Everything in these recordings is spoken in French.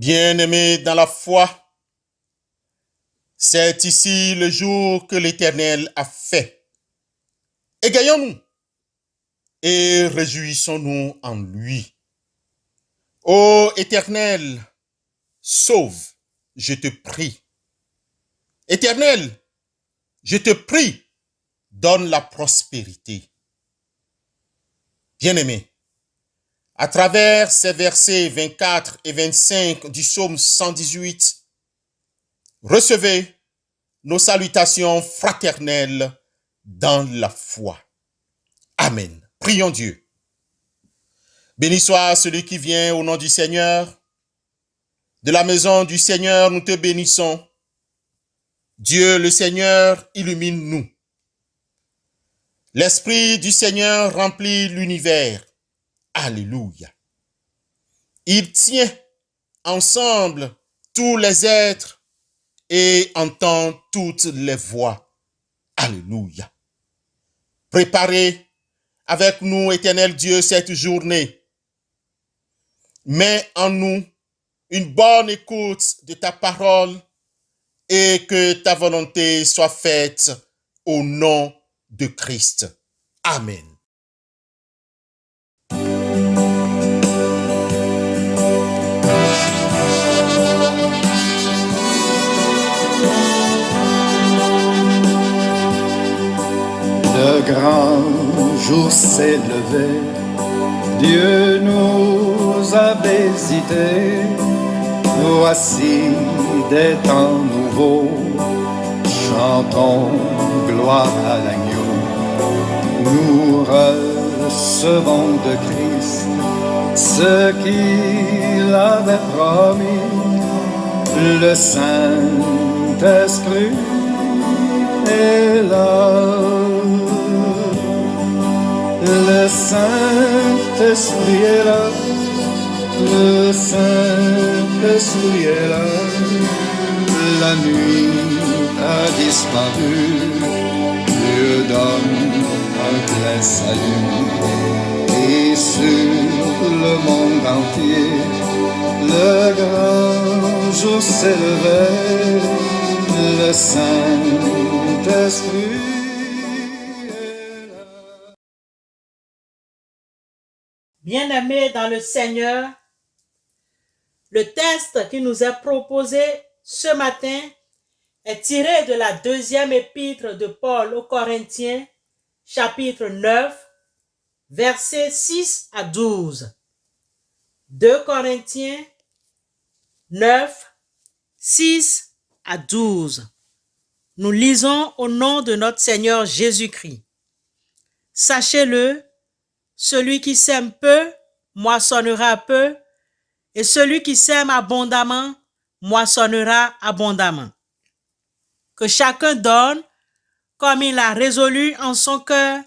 Bien-aimés dans la foi, c'est ici le jour que l'Éternel a fait. Égayons-nous et réjouissons-nous en lui. Ô Éternel, sauve, je te prie. Éternel, je te prie, donne la prospérité. Bien-aimés, à travers ces versets 24 et 25 du psaume 118, recevez nos salutations fraternelles dans la foi. Amen. Prions Dieu. Béni soit celui qui vient au nom du Seigneur. De la maison du Seigneur, nous te bénissons. Dieu le Seigneur, illumine-nous. L'Esprit du Seigneur remplit l'univers. Alléluia. Il tient ensemble tous les êtres et entend toutes les voix. Alléluia. Préparez avec nous, éternel Dieu, cette journée. Mets en nous une bonne écoute de ta parole et que ta volonté soit faite au nom de Christ. Amen. Le grand jour s'est levé, Dieu nous a visités. Voici des temps nouveaux, chantons gloire à l'agneau. Nous recevons de Christ ce qu'il avait promis, le Saint-Esprit est là. Le Saint-Esprit est là, le Saint-Esprit est là. La nuit a disparu, Dieu donne un plein salut. Et sur le monde entier, le grand jour s'est levé, le Saint-Esprit. Bien-aimés dans le Seigneur, le texte qui nous est proposé ce matin est tiré de la deuxième épître de Paul aux Corinthiens, chapitre 9, versets 6 à 12. 2 Corinthiens 9, 6 à 12. Nous lisons au nom de notre Seigneur Jésus-Christ. Sachez-le, celui qui sème peu, moissonnera peu, et celui qui sème abondamment, moissonnera abondamment. Que chacun donne, comme il a résolu en son cœur,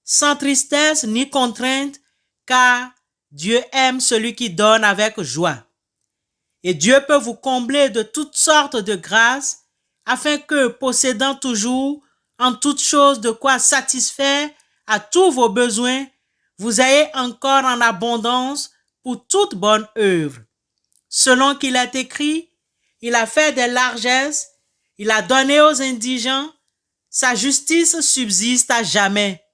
sans tristesse ni contrainte, car Dieu aime celui qui donne avec joie. Et Dieu peut vous combler de toutes sortes de grâces, afin que, possédant toujours en toutes choses de quoi satisfaire à tous vos besoins, vous ayez encore en abondance pour toute bonne œuvre. Selon qu'il est écrit, il a fait des largesses, il a donné aux indigents, sa justice subsiste à jamais.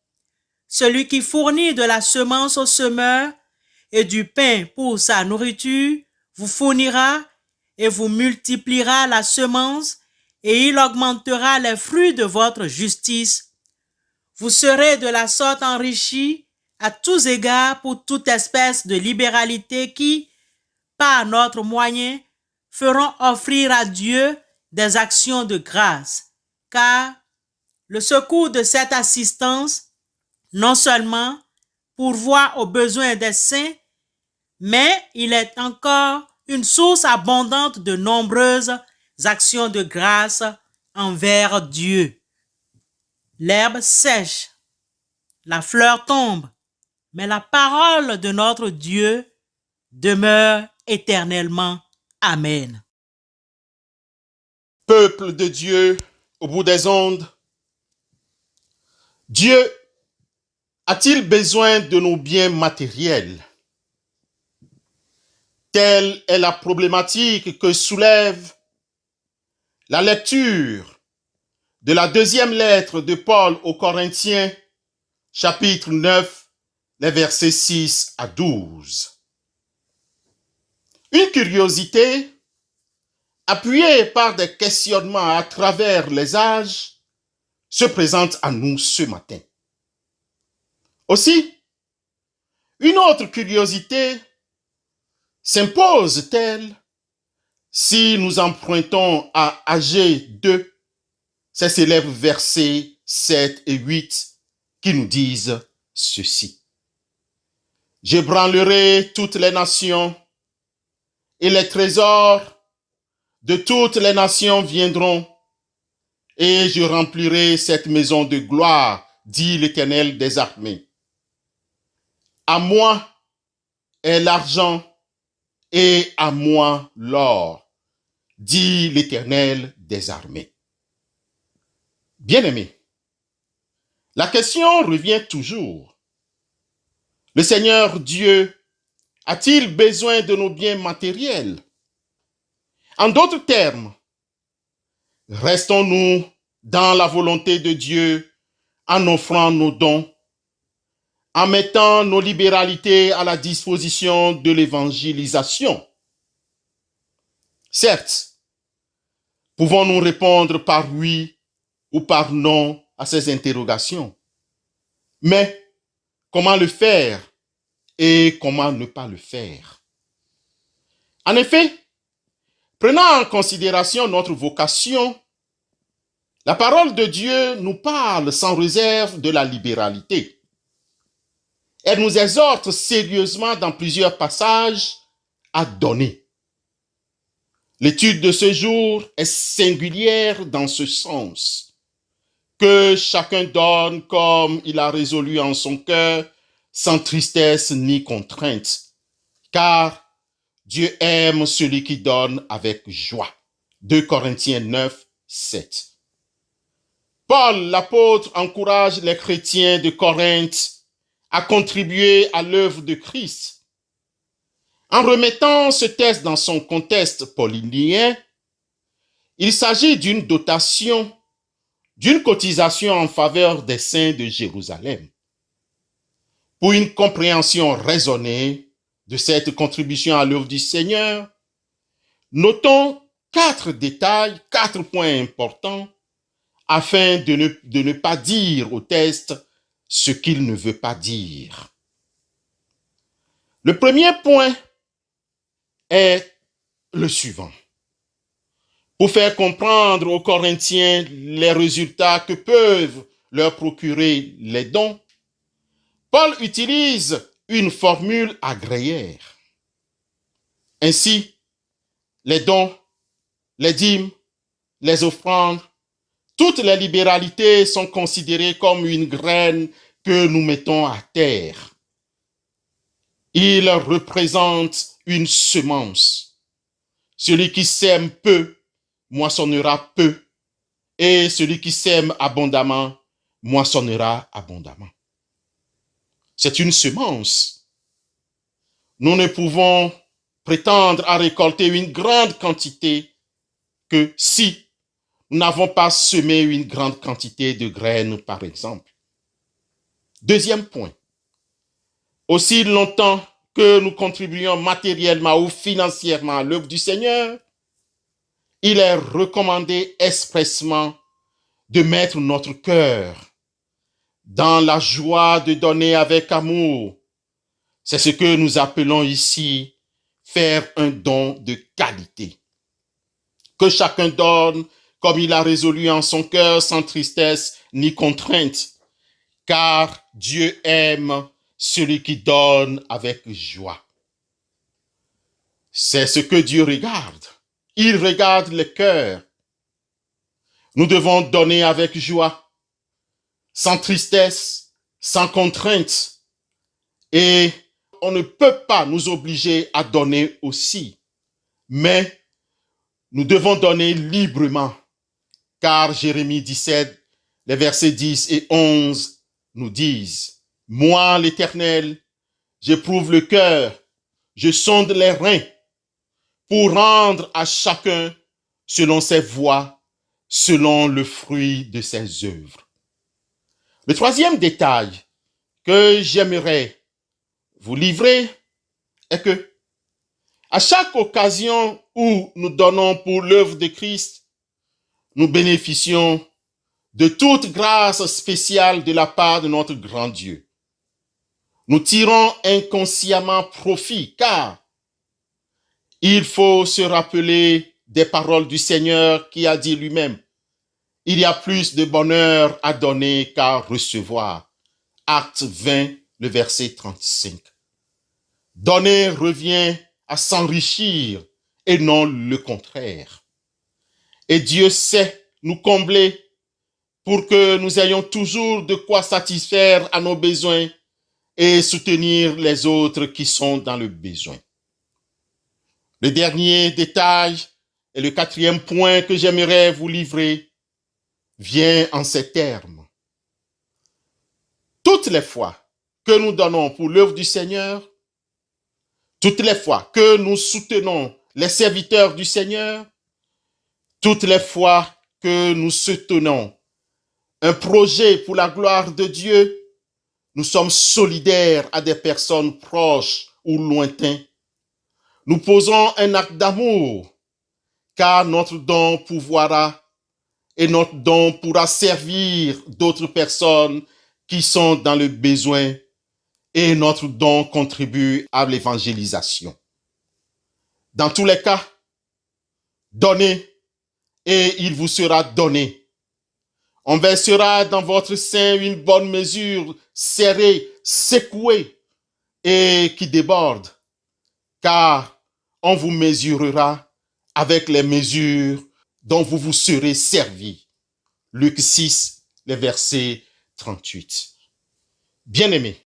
Celui qui fournit de la semence au semeur et du pain pour sa nourriture vous fournira et vous multipliera la semence et il augmentera les fruits de votre justice. Vous serez de la sorte enrichis à tous égards pour toute espèce de libéralité qui, par notre moyen, feront offrir à Dieu des actions de grâce, car le secours de cette assistance, non seulement pourvoit aux besoins des saints, mais il est encore une source abondante de nombreuses actions de grâce envers Dieu. L'herbe sèche, la fleur tombe, mais la parole de notre Dieu demeure éternellement. Amen. Peuple de Dieu, au bout des ondes, Dieu a-t-il besoin de nos biens matériels? Telle est la problématique que soulève la lecture de la deuxième lettre de Paul aux Corinthiens, chapitre 9, les versets 6 à 12. Une curiosité, appuyée par des questionnements à travers les âges, se présente à nous ce matin. Aussi, une autre curiosité s'impose-t-elle si nous empruntons à Agée 2, ces célèbres versets 7 et 8 qui nous disent ceci. J'ébranlerai toutes les nations et les trésors de toutes les nations viendront et je remplirai cette maison de gloire, dit l'Éternel des armées. À moi est l'argent et à moi l'or, dit l'Éternel des armées. Bien-aimés, la question revient toujours. Le Seigneur Dieu a-t-il besoin de nos biens matériels? En d'autres termes, restons-nous dans la volonté de Dieu en offrant nos dons, en mettant nos libéralités à la disposition de l'évangélisation? Certes, pouvons-nous répondre par oui ou par non à ces interrogations? Mais comment le faire et comment ne pas le faire? En effet, prenant en considération notre vocation, la parole de Dieu nous parle sans réserve de la libéralité. Elle nous exhorte sérieusement dans plusieurs passages à donner. L'étude de ce jour est singulière dans ce sens. Que chacun donne comme il a résolu en son cœur, sans tristesse ni contrainte, car Dieu aime celui qui donne avec joie. 2 Corinthiens 9, 7. Paul, l'apôtre, encourage les chrétiens de Corinthe à contribuer à l'œuvre de Christ. En remettant ce texte dans son contexte paulinien, il s'agit d'une dotation, d'une cotisation en faveur des saints de Jérusalem. Pour une compréhension raisonnée de cette contribution à l'œuvre du Seigneur, notons 4 détails, 4 points importants, afin de ne pas dire au texte ce qu'il ne veut pas dire. Le premier point est le suivant. Pour faire comprendre aux Corinthiens les résultats que peuvent leur procurer les dons, Paul utilise une formule agréère. Ainsi, les dons, les dîmes, les offrandes, toutes les libéralités sont considérées comme une graine que nous mettons à terre. Ils représentent une semence. Celui qui sème peu moissonnera peu, et celui qui sème abondamment moissonnera abondamment. C'est une semence. Nous ne pouvons prétendre à récolter une grande quantité que si nous n'avons pas semé une grande quantité de graines, par exemple. Deuxième point. Aussi longtemps que nous contribuons matériellement ou financièrement à l'œuvre du Seigneur, il est recommandé expressement de mettre notre cœur dans la joie de donner avec amour. C'est ce que nous appelons ici faire un don de qualité. Que chacun donne comme il a résolu en son cœur, sans tristesse ni contrainte, car Dieu aime celui qui donne avec joie. C'est ce que Dieu regarde. Il regarde le cœur. Nous devons donner avec joie, sans tristesse, sans contrainte. Et on ne peut pas nous obliger à donner aussi. Mais nous devons donner librement. Car Jérémie 17, les versets 10 et 11 nous disent « Moi, l'Éternel, j'éprouve le cœur, je sonde les reins pour rendre à chacun selon ses voies, selon le fruit de ses œuvres. Le troisième détail que j'aimerais vous livrer est que à chaque occasion où nous donnons pour l'œuvre de Christ, nous bénéficions de toute grâce spéciale de la part de notre grand Dieu. Nous tirons inconsciemment profit, car il faut se rappeler des paroles du Seigneur qui a dit lui-même, « Il y a plus de bonheur à donner qu'à recevoir. » Acte 20, le verset 35. Donner revient à s'enrichir et non le contraire. Et Dieu sait nous combler pour que nous ayons toujours de quoi satisfaire à nos besoins et soutenir les autres qui sont dans le besoin. Le dernier détail et le quatrième point que j'aimerais vous livrer vient en ces termes. Toutes les fois que nous donnons pour l'œuvre du Seigneur, toutes les fois que nous soutenons les serviteurs du Seigneur, toutes les fois que nous soutenons un projet pour la gloire de Dieu, nous sommes solidaires à des personnes proches ou lointaines. Nous posons un acte d'amour, car notre don pourvoira et notre don pourra servir d'autres personnes qui sont dans le besoin et notre don contribue à l'évangélisation. Dans tous les cas, donnez et il vous sera donné. On versera dans votre sein une bonne mesure, serrée, secouée et qui déborde, car on vous mesurera avec les mesures dont vous vous serez servi. Luc 6, le verset 38. Bien-aimés,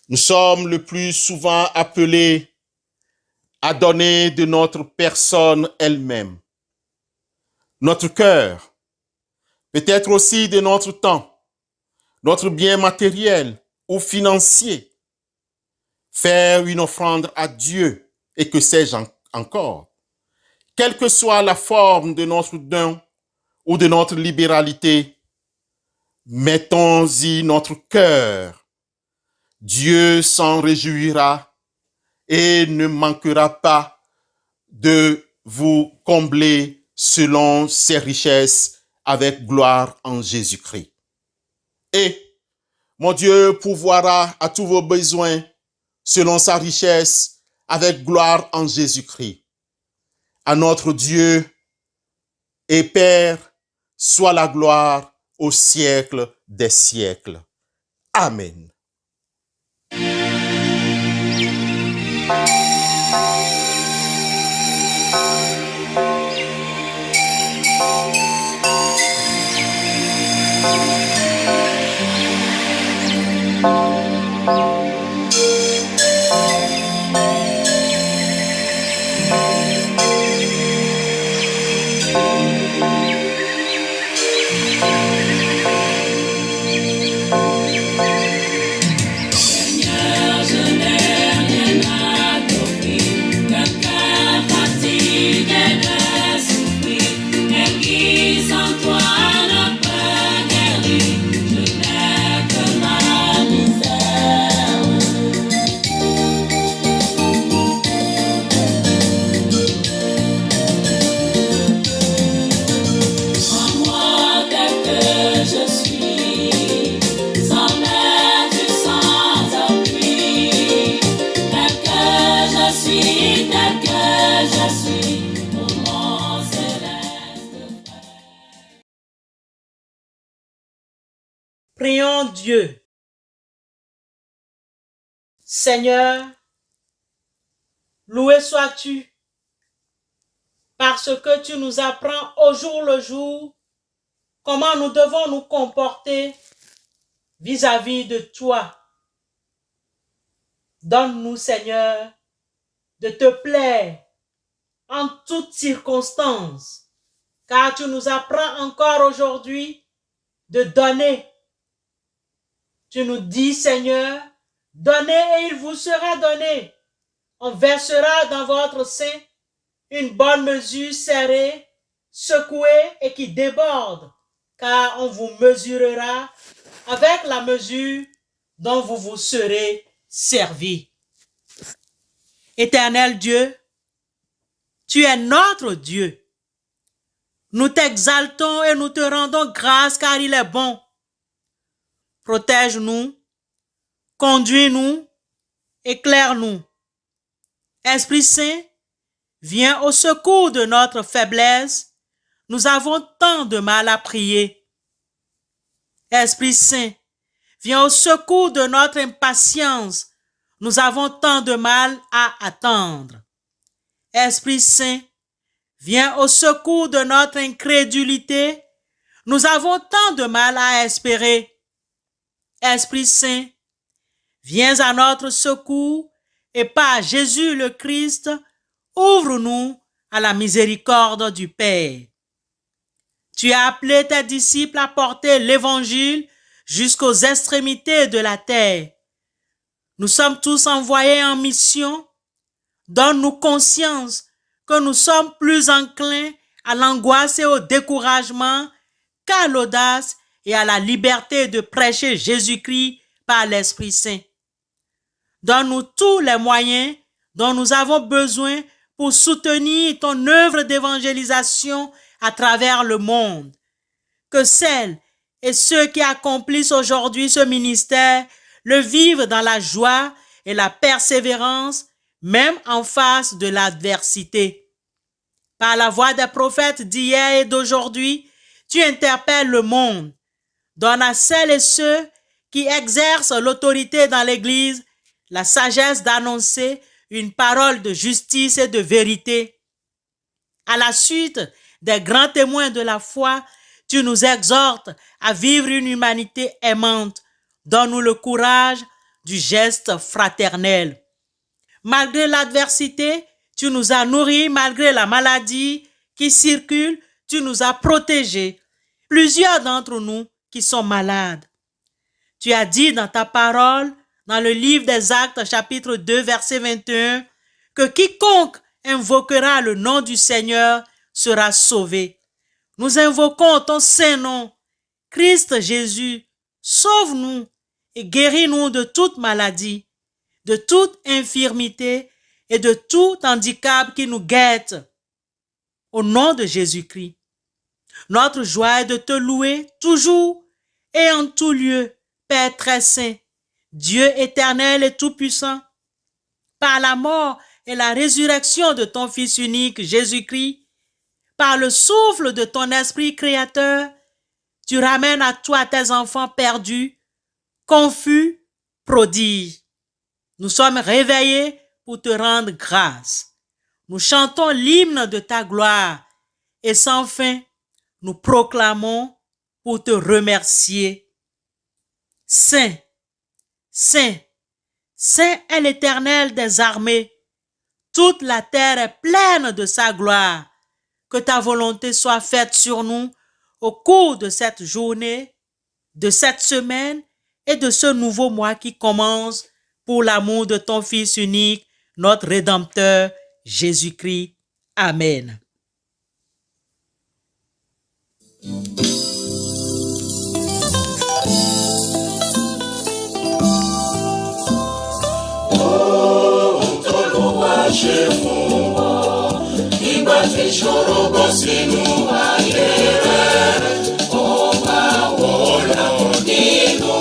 nous sommes le plus souvent appelés à donner de notre personne elle-même, notre cœur, peut-être aussi de notre temps, notre bien matériel ou financier, faire une offrande à Dieu et que sais-je encore. Quelle que soit la forme de notre don ou de notre libéralité, mettons-y notre cœur. Dieu s'en réjouira et ne manquera pas de vous combler selon ses richesses avec gloire en Jésus-Christ. Et mon Dieu pourvoira à tous vos besoins selon sa richesse avec gloire en Jésus-Christ. À notre Dieu et Père, soit la gloire au siècle des siècles. Amen. Prions Dieu. Seigneur, loué sois-tu parce que tu nous apprends au jour le jour comment nous devons nous comporter vis-à-vis de toi. Donne-nous, Seigneur, de te plaire en toutes circonstances, car tu nous apprends encore aujourd'hui de donner. Tu nous dis, Seigneur, donnez et il vous sera donné. on versera dans votre sein une bonne mesure serrée, secouée et qui déborde, car on vous mesurera avec la mesure dont vous vous serez servi. Éternel Dieu, tu es notre Dieu. Nous t'exaltons et nous te rendons grâce car il est bon. Protège-nous, conduis-nous, éclaire-nous. Esprit Saint, viens au secours de notre faiblesse. Nous avons tant de mal à prier. Esprit Saint, viens au secours de notre impatience. Nous avons tant de mal à attendre. Esprit Saint, viens au secours de notre incrédulité. Nous avons tant de mal à espérer. Esprit Saint, viens à notre secours et par Jésus le Christ, ouvre-nous à la miséricorde du Père. Tu as appelé tes disciples à porter l'évangile jusqu'aux extrémités de la terre. Nous sommes tous envoyés en mission. Donne-nous conscience que nous sommes plus enclins à l'angoisse et au découragement qu'à l'audace et à la liberté de prêcher Jésus-Christ par l'Esprit Saint. Donne-nous tous les moyens dont nous avons besoin pour soutenir ton œuvre d'évangélisation à travers le monde. Que celles et ceux qui accomplissent aujourd'hui ce ministère le vivent dans la joie et la persévérance, même en face de l'adversité. Par la voix des prophètes d'hier et d'aujourd'hui, tu interpelles le monde. Donne à celles et ceux qui exercent l'autorité dans l'Église la sagesse d'annoncer une parole de justice et de vérité. À la suite des grands témoins de la foi, tu nous exhortes à vivre une humanité aimante. Donne-nous le courage du geste fraternel. Malgré l'adversité, tu nous as nourris. Malgré la maladie qui circule, tu nous as protégés. Plusieurs d'entre nous qui sont malades. Tu as dit dans ta parole, dans le livre des Actes, chapitre 2, verset 21, que quiconque invoquera le nom du Seigneur sera sauvé. Nous invoquons ton saint nom, Christ Jésus. Sauve-nous et guéris-nous de toute maladie, de toute infirmité et de tout handicap qui nous guette. Au nom de Jésus-Christ, notre joie est de te louer toujours et en tout lieu, Père très saint, Dieu éternel et tout-puissant. Par la mort et la résurrection de ton Fils unique, Jésus-Christ, par le souffle de ton Esprit créateur, tu ramènes à toi tes enfants perdus, confus, prodiges. Nous sommes réveillés pour te rendre grâce. Nous chantons l'hymne de ta gloire et sans fin, nous proclamons pour te remercier. Saint, Saint, Saint est l'Éternel des armées. Toute la terre est pleine de sa gloire. Que ta volonté soit faite sur nous au cours de cette journée, de cette semaine et de ce nouveau mois qui commence pour l'amour de ton Fils unique, notre Rédempteur, Jésus-Christ. Amen. Ṣe fún ọ nígbà tí ìṣòro bọ́ sínú ayé rẹ̀, ó máa wọlé nínú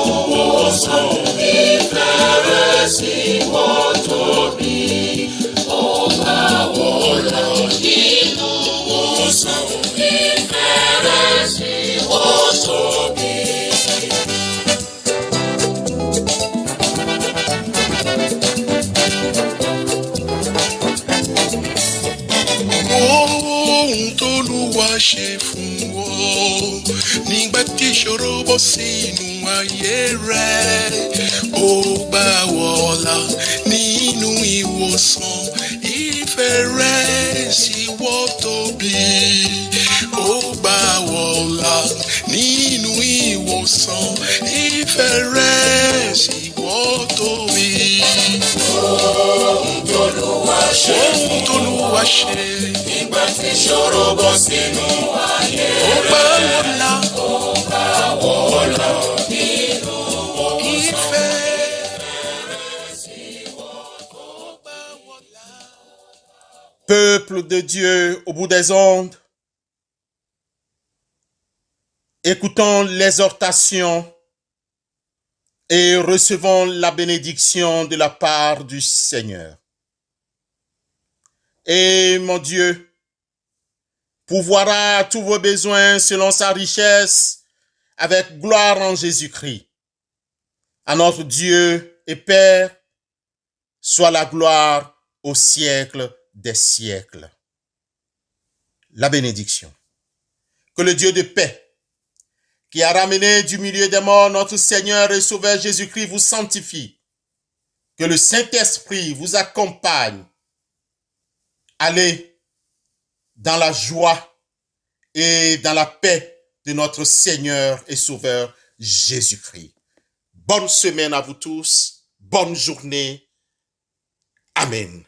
ọ̀sán ìfẹ́ rẹ̀ sí wọ́n tóbi. Ó máa wọlé nínú ọ̀sán ìfẹ́ rẹ̀ sí wọ́n tóbi. Ṣe fún ọ nígbà tí ìṣòro bọ́ sínú ayé rẹ̀, ó gbà wọ́ là nínú ìwòsàn ìfẹ́ rẹ̀ sì wọ́ tóbi. Ó gbà wọ́ là nínú ìwòsàn ìfẹ́ rẹ̀ sì wọ́ tóbi. Ohun tó lù ohun t'Olúwa ṣe. Nígbà tí ìṣòro bọ́ sínú ayé Ó gbà wọ́n là. wọ́n lọ nínú Ìfẹ́. Peuple de Dieu au bout des ondes, écoutons l'exhortation et recevons la bénédiction de la part du Seigneur. Et mon Dieu pourvoira tous vos besoins selon sa richesse avec gloire en Jésus-Christ. À notre Dieu et Père, soit la gloire au siècle des siècles. La bénédiction. Que le Dieu de paix, qui a ramené du milieu des morts notre Seigneur et Sauveur Jésus-Christ, vous sanctifie. Que le Saint-Esprit vous accompagne. Allez dans la joie et dans la paix de notre Seigneur et Sauveur Jésus-Christ. Bonne semaine à vous tous. Bonne journée. Amen.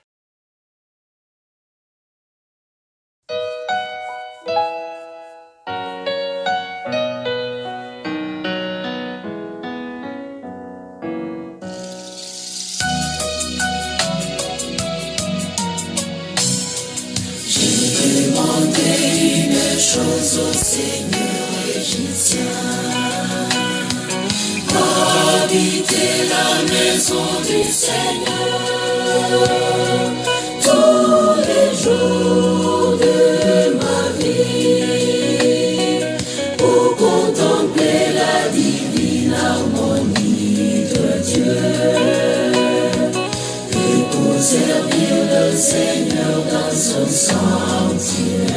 chose au Seigneur et j'y tiens. Habiter la maison du Seigneur tous les jours de ma vie pour contempler la divine harmonie de Dieu et pour servir le Seigneur dans son sanctuaire.